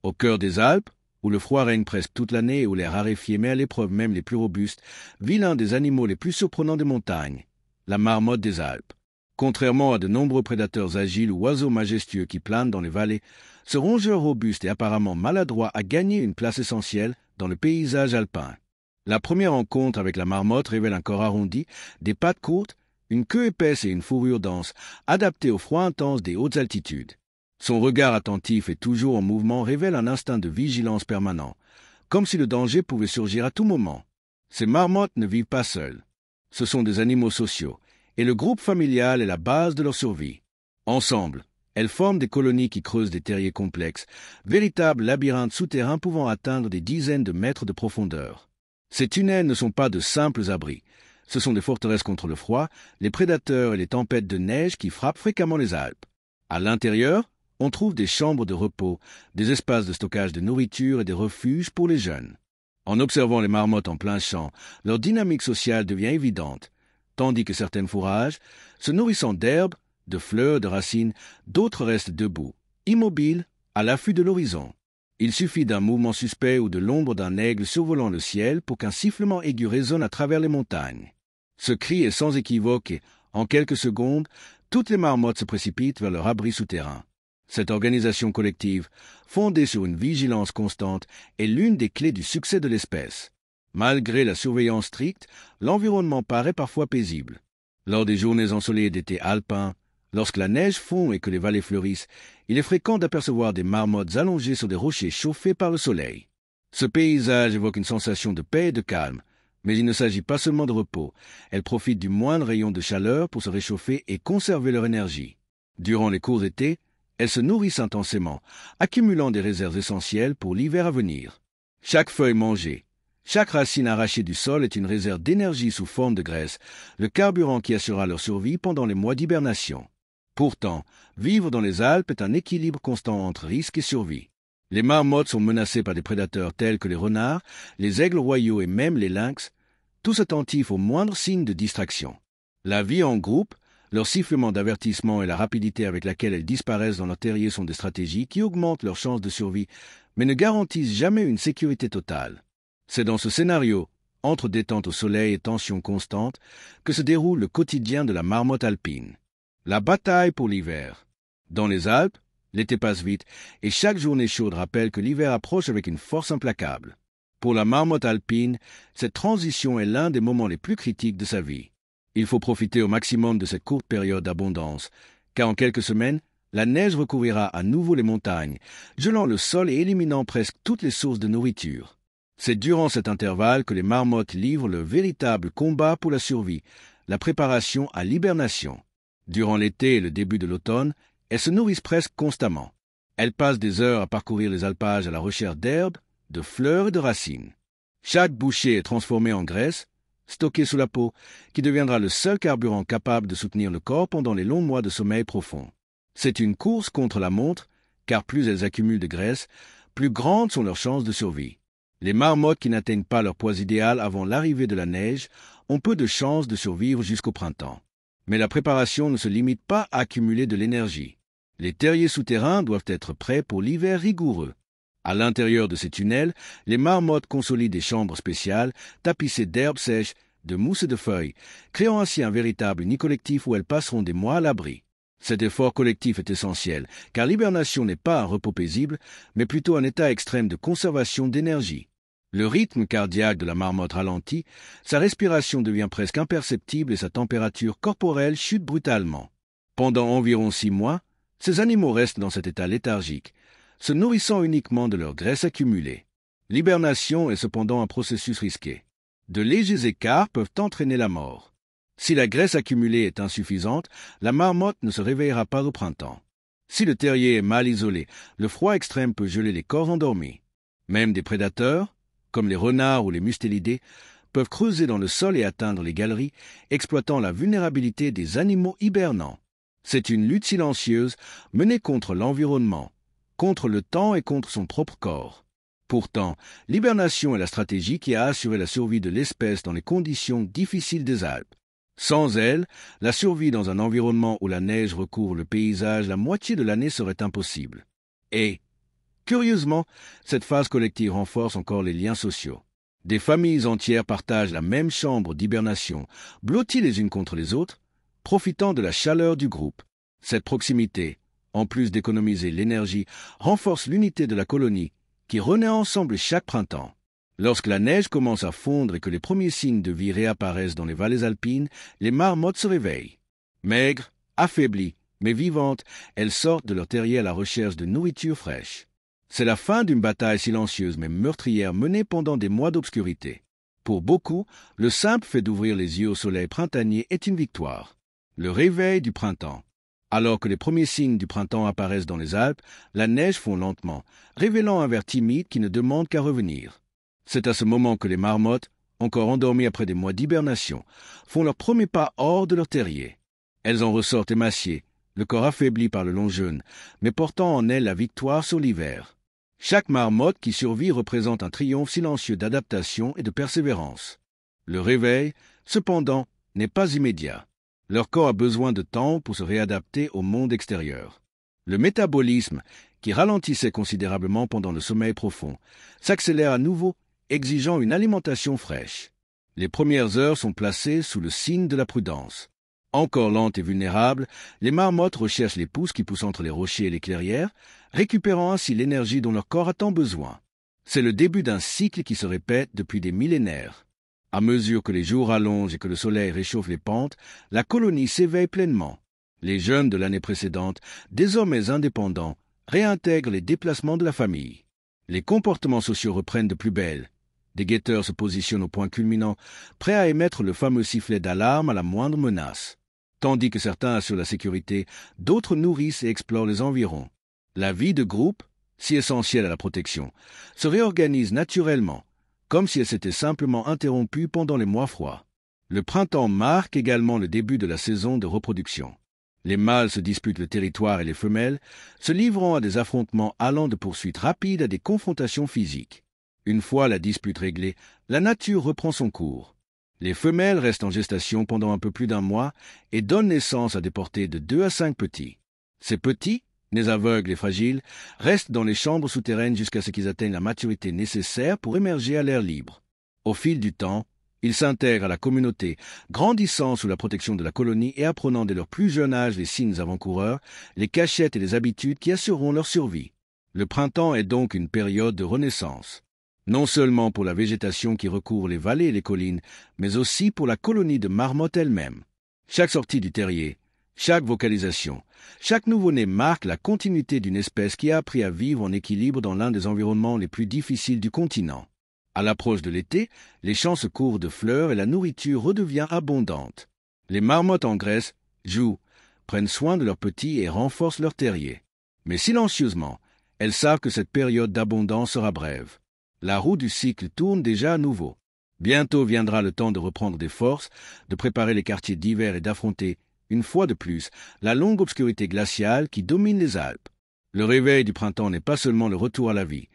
Au cœur des Alpes, où le froid règne presque toute l'année et où l'air raréfié met à l'épreuve même les plus robustes, vit l'un des animaux les plus surprenants des montagnes, la marmotte des Alpes. Contrairement à de nombreux prédateurs agiles ou oiseaux majestueux qui planent dans les vallées, ce rongeur robuste et apparemment maladroit a gagné une place essentielle dans le paysage alpin. La première rencontre avec la marmotte révèle un corps arrondi, des pattes courtes, une queue épaisse et une fourrure dense, adaptée au froid intense des hautes altitudes. Son regard attentif et toujours en mouvement révèle un instinct de vigilance permanent, comme si le danger pouvait surgir à tout moment. Ces marmottes ne vivent pas seules. Ce sont des animaux sociaux, et le groupe familial est la base de leur survie. Ensemble, elles forment des colonies qui creusent des terriers complexes, véritables labyrinthes souterrains pouvant atteindre des dizaines de mètres de profondeur. Ces tunnels ne sont pas de simples abris. Ce sont des forteresses contre le froid, les prédateurs et les tempêtes de neige qui frappent fréquemment les Alpes. À l'intérieur, on trouve des chambres de repos, des espaces de stockage de nourriture et des refuges pour les jeunes. En observant les marmottes en plein champ, leur dynamique sociale devient évidente, tandis que certaines fourragent, se nourrissant d'herbes, de fleurs, de racines, d'autres restent debout, immobiles, à l'affût de l'horizon. Il suffit d'un mouvement suspect ou de l'ombre d'un aigle survolant le ciel pour qu'un sifflement aigu résonne à travers les montagnes. Ce cri est sans équivoque et, en quelques secondes, toutes les marmottes se précipitent vers leur abri souterrain. Cette organisation collective, fondée sur une vigilance constante, est l'une des clés du succès de l'espèce. Malgré la surveillance stricte, l'environnement paraît parfois paisible. Lors des journées ensoleillées d'été alpin, lorsque la neige fond et que les vallées fleurissent, il est fréquent d'apercevoir des marmottes allongées sur des rochers chauffés par le soleil. Ce paysage évoque une sensation de paix et de calme, mais il ne s'agit pas seulement de repos. Elles profitent du moindre rayon de chaleur pour se réchauffer et conserver leur énergie. Durant les courts étés, elles se nourrissent intensément, accumulant des réserves essentielles pour l'hiver à venir. Chaque feuille mangée, chaque racine arrachée du sol est une réserve d'énergie sous forme de graisse, le carburant qui assurera leur survie pendant les mois d'hibernation. Pourtant, vivre dans les Alpes est un équilibre constant entre risque et survie. Les marmottes sont menacées par des prédateurs tels que les renards, les aigles royaux et même les lynx, tous attentifs aux moindres signes de distraction. La vie en groupe, leur sifflement d'avertissement et la rapidité avec laquelle elles disparaissent dans leur terrier sont des stratégies qui augmentent leurs chances de survie, mais ne garantissent jamais une sécurité totale. C'est dans ce scénario, entre détente au soleil et tension constante, que se déroule le quotidien de la marmotte alpine. La bataille pour l'hiver. Dans les Alpes, l'été passe vite et chaque journée chaude rappelle que l'hiver approche avec une force implacable. Pour la marmotte alpine, cette transition est l'un des moments les plus critiques de sa vie. Il faut profiter au maximum de cette courte période d'abondance, car en quelques semaines, la neige recouvrira à nouveau les montagnes, gelant le sol et éliminant presque toutes les sources de nourriture. C'est durant cet intervalle que les marmottes livrent le véritable combat pour la survie, la préparation à l'hibernation. Durant l'été et le début de l'automne, elles se nourrissent presque constamment. Elles passent des heures à parcourir les alpages à la recherche d'herbes, de fleurs et de racines. Chaque bouchée est transformée en graisse, stockée sous la peau, qui deviendra le seul carburant capable de soutenir le corps pendant les longs mois de sommeil profond. C'est une course contre la montre, car plus elles accumulent de graisse, plus grandes sont leurs chances de survie. Les marmottes qui n'atteignent pas leur poids idéal avant l'arrivée de la neige ont peu de chances de survivre jusqu'au printemps. Mais la préparation ne se limite pas à accumuler de l'énergie. Les terriers souterrains doivent être prêts pour l'hiver rigoureux. À l'intérieur de ces tunnels, les marmottes consolident des chambres spéciales, tapissées d'herbes sèches, de mousse et de feuilles, créant ainsi un véritable nid collectif où elles passeront des mois à l'abri. Cet effort collectif est essentiel, car l'hibernation n'est pas un repos paisible, mais plutôt un état extrême de conservation d'énergie. Le rythme cardiaque de la marmotte ralentit, sa respiration devient presque imperceptible et sa température corporelle chute brutalement. Pendant environ 6 mois, ces animaux restent dans cet état léthargique, se nourrissant uniquement de leur graisse accumulée. L'hibernation est cependant un processus risqué. De légers écarts peuvent entraîner la mort. Si la graisse accumulée est insuffisante, la marmotte ne se réveillera pas au printemps. Si le terrier est mal isolé, le froid extrême peut geler les corps endormis. Même des prédateurs, comme les renards ou les mustélidés, peuvent creuser dans le sol et atteindre les galeries, exploitant la vulnérabilité des animaux hibernants. C'est une lutte silencieuse menée contre l'environnement, contre le temps et contre son propre corps. Pourtant, l'hibernation est la stratégie qui a assuré la survie de l'espèce dans les conditions difficiles des Alpes. Sans elle, la survie dans un environnement où la neige recouvre le paysage la moitié de l'année serait impossible. Et, Curieusement, cette phase collective renforce encore les liens sociaux. Des familles entières partagent la même chambre d'hibernation, blotties les unes contre les autres, profitant de la chaleur du groupe. Cette proximité, en plus d'économiser l'énergie, renforce l'unité de la colonie, qui renaît ensemble chaque printemps. Lorsque la neige commence à fondre et que les premiers signes de vie réapparaissent dans les vallées alpines, les marmottes se réveillent. Maigres, affaiblies, mais vivantes, elles sortent de leur terrier à la recherche de nourriture fraîche. C'est la fin d'une bataille silencieuse mais meurtrière menée pendant des mois d'obscurité. Pour beaucoup, le simple fait d'ouvrir les yeux au soleil printanier est une victoire. Le réveil du printemps. Alors que les premiers signes du printemps apparaissent dans les Alpes, la neige fond lentement, révélant un ver timide qui ne demande qu'à revenir. C'est à ce moment que les marmottes, encore endormies après des mois d'hibernation, font leur premier pas hors de leur terrier. Elles en ressortent émaciées, le corps affaibli par le long jeûne, mais portant en elles la victoire sur l'hiver. Chaque marmotte qui survit représente un triomphe silencieux d'adaptation et de persévérance. Le réveil, cependant, n'est pas immédiat. Leur corps a besoin de temps pour se réadapter au monde extérieur. Le métabolisme, qui ralentissait considérablement pendant le sommeil profond, s'accélère à nouveau, exigeant une alimentation fraîche. Les premières heures sont placées sous le signe de la prudence. Encore lentes et vulnérables, les marmottes recherchent les pousses qui poussent entre les rochers et les clairières, récupérant ainsi l'énergie dont leur corps a tant besoin. C'est le début d'un cycle qui se répète depuis des millénaires. À mesure que les jours allongent et que le soleil réchauffe les pentes, la colonie s'éveille pleinement. Les jeunes de l'année précédente, désormais indépendants, réintègrent les déplacements de la famille. Les comportements sociaux reprennent de plus belle. Des guetteurs se positionnent au point culminant, prêts à émettre le fameux sifflet d'alarme à la moindre menace. Tandis que certains assurent la sécurité, d'autres nourrissent et explorent les environs. La vie de groupe, si essentielle à la protection, se réorganise naturellement, comme si elle s'était simplement interrompue pendant les mois froids. Le printemps marque également le début de la saison de reproduction. Les mâles se disputent le territoire et les femelles, se livrant à des affrontements allant de poursuites rapides à des confrontations physiques. Une fois la dispute réglée, la nature reprend son cours. Les femelles restent en gestation pendant un peu plus d'un mois et donnent naissance à des portées de 2 à 5 petits. Ces petits, nés aveugles et fragiles, restent dans les chambres souterraines jusqu'à ce qu'ils atteignent la maturité nécessaire pour émerger à l'air libre. Au fil du temps, ils s'intègrent à la communauté, grandissant sous la protection de la colonie et apprenant dès leur plus jeune âge les signes avant-coureurs, les cachettes et les habitudes qui assureront leur survie. Le printemps est donc une période de renaissance. Non seulement pour la végétation qui recouvre les vallées et les collines, mais aussi pour la colonie de marmottes elle-même. Chaque sortie du terrier, chaque vocalisation, chaque nouveau-né marque la continuité d'une espèce qui a appris à vivre en équilibre dans l'un des environnements les plus difficiles du continent. À l'approche de l'été, les champs se couvrent de fleurs et la nourriture redevient abondante. Les marmottes engraissent, jouent, prennent soin de leurs petits et renforcent leur terrier. Mais silencieusement, elles savent que cette période d'abondance sera brève. La roue du cycle tourne déjà à nouveau. Bientôt viendra le temps de reprendre des forces, de préparer les quartiers d'hiver et d'affronter, une fois de plus, la longue obscurité glaciale qui domine les Alpes. Le réveil du printemps n'est pas seulement le retour à la vie.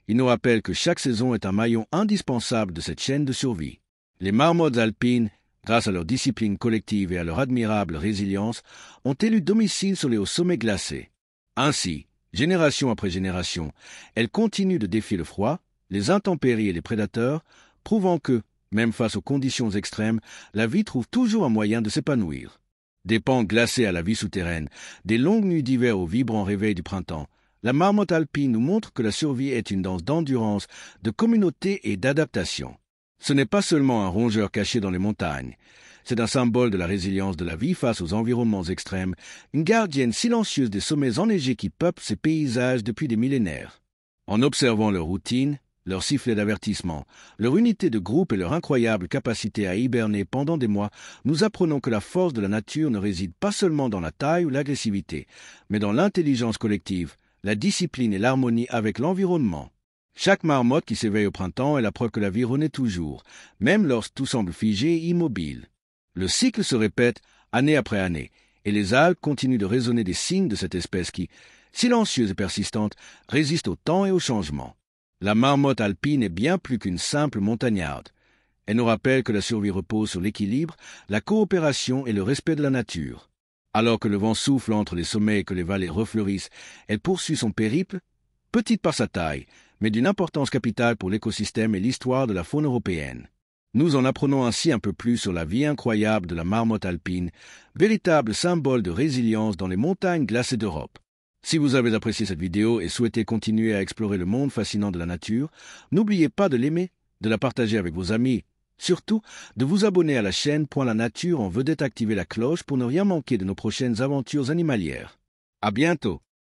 Il nous rappelle que chaque saison est un maillon indispensable de cette chaîne de survie. Les marmottes alpines, grâce à leur discipline collective et à leur admirable résilience, ont élu domicile sur les hauts sommets glacés. Ainsi, génération après génération, elles continuent de défier le froid, les intempéries et les prédateurs, prouvant que, même face aux conditions extrêmes, la vie trouve toujours un moyen de s'épanouir. Des pans glacés à la vie souterraine, des longues nuits d'hiver au vibrant réveil du printemps, la marmotte alpine nous montre que la survie est une danse d'endurance, de communauté et d'adaptation. Ce n'est pas seulement un rongeur caché dans les montagnes, c'est un symbole de la résilience de la vie face aux environnements extrêmes, une gardienne silencieuse des sommets enneigés qui peuplent ces paysages depuis des millénaires. En observant leur routine, leur sifflet d'avertissement, leur unité de groupe et leur incroyable capacité à hiberner pendant des mois, nous apprenons que la force de la nature ne réside pas seulement dans la taille ou l'agressivité, mais dans l'intelligence collective, la discipline et l'harmonie avec l'environnement. Chaque marmotte qui s'éveille au printemps est la preuve que la vie renaît toujours, même lorsque tout semble figé et immobile. Le cycle se répète année après année, et les Alpes continuent de résonner des signes de cette espèce qui, silencieuse et persistante, résiste au temps et au changement. La marmotte alpine est bien plus qu'une simple montagnarde. Elle nous rappelle que la survie repose sur l'équilibre, la coopération et le respect de la nature. Alors que le vent souffle entre les sommets et que les vallées refleurissent, elle poursuit son périple, Petite par sa taille, mais d'une importance capitale pour l'écosystème et l'histoire de la faune européenne. Nous en apprenons ainsi un peu plus sur la vie incroyable de la marmotte alpine, véritable symbole de résilience dans les montagnes glacées d'Europe. Si vous avez apprécié cette vidéo et souhaitez continuer à explorer le monde fascinant de la nature, n'oubliez pas de l'aimer, de la partager avec vos amis, surtout de vous abonner à la chaîne Point la Nature en vedette activer la cloche pour ne rien manquer de nos prochaines aventures animalières. À bientôt!